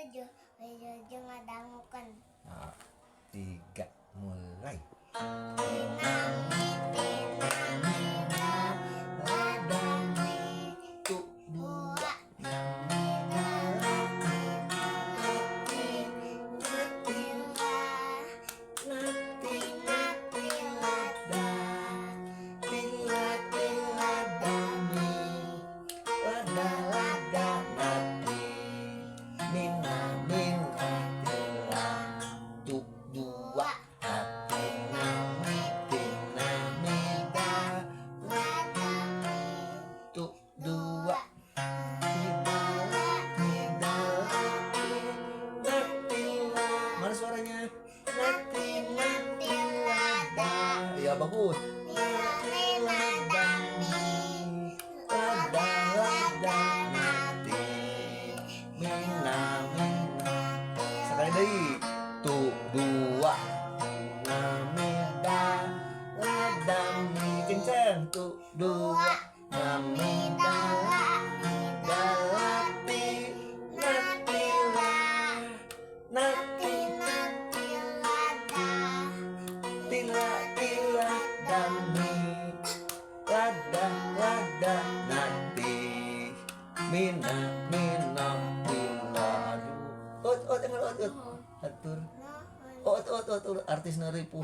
tujuh tujuh ngadangukeun. Nah, 3 mulai. Tinami tinamina ladami Tu dua mina nati natila nati nati lada tila tila dami lada lada nati mina mina tila tu dua hati nami tina mida ladami tu dua hidala hidala natila mana suaranya nati nati lada ya bagus tinami ladami lada lada nati mina mina sekali lagi tu dua namida ladami kencang tu dua namida dalati natila nati nati lada tila tila dami lada lada nati mina mina tila aduh ot atur atur ot artis naripuh